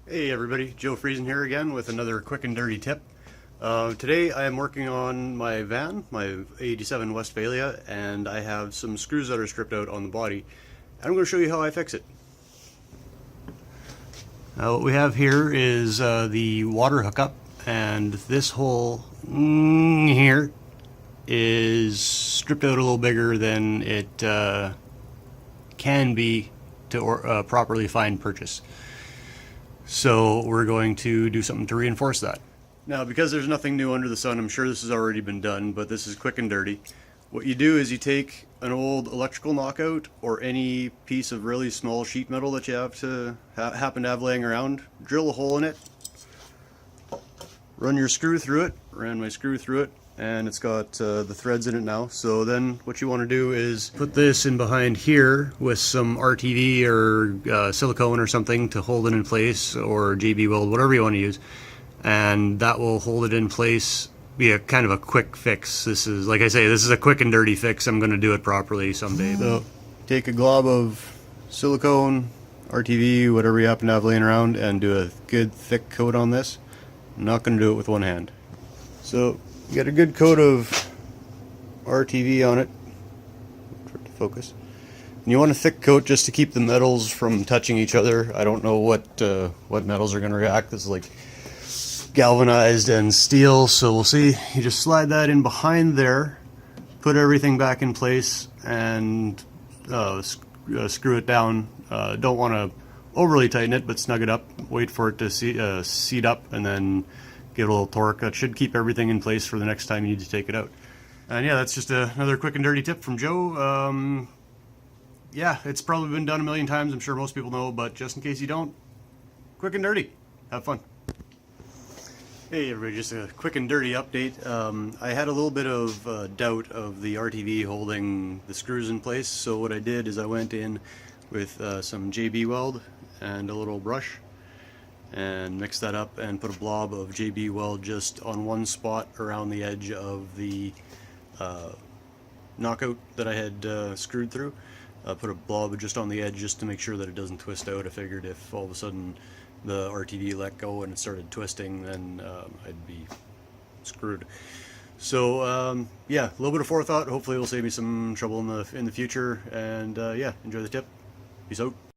Hey everybody, Joe Friesen here again with another quick and dirty tip. Today I am working on my van, my 87 Westphalia, and I have some screws that are stripped out on the body. And I'm going to show you how I fix it. Now what we have here is the water hookup, and this hole here is stripped out a little bigger than it can be to properly find purchase. So we're going to do something to reinforce that. Now, because there's nothing new under the sun, I'm sure this has already been done, but this is quick and dirty. What you do is you take an old electrical knockout or any piece of really small sheet metal that you have to happen to have laying around, drill a hole in it, run your screw through it, ran my screw through it, and it's got the threads in it now. So then what you want to do is put this in behind here with some RTV or silicone or something to hold it in place, or JB weld, whatever you want to use, and that will hold it in place. Be a kind of a quick fix. This is, like I say, this is a quick and dirty fix. I'm going to do it properly someday. So take a glob of silicone, RTV, whatever you happen to have laying around, and do a good thick coat on this. I'm not going to do it with one hand. So you get a good coat of RTV on it, for it to focus. And you want a thick coat just to keep the metals from touching each other. I don't know what metals are going to react. This is like galvanized and steel, so we'll see. You just slide that in behind there, put everything back in place, and screw it down. Don't want to overly tighten it, but snug it up. Wait for it to seat up, and then give it a little torque. That should keep everything in place for the next time you need to take it out. And yeah, that's just another quick and dirty tip from Joe. Yeah, it's probably been done a million times. I'm sure most people know, but just in case you don't, quick and dirty. Have fun. Hey everybody, just a quick and dirty update. I had a little bit of doubt of the RTV holding the screws in place, so what I did is I went in with some JB weld and a little brush and mixed that up and put a blob of JB weld just on one spot around the edge of the knockout that I had screwed through. Put a blob just on the edge just to make sure that it doesn't twist out. I figured if all of a sudden the RTV let go and it started twisting, then I'd be screwed. So yeah, a little bit of forethought. Hopefully it'll save me some trouble in the future. And yeah, enjoy the tip. Peace out.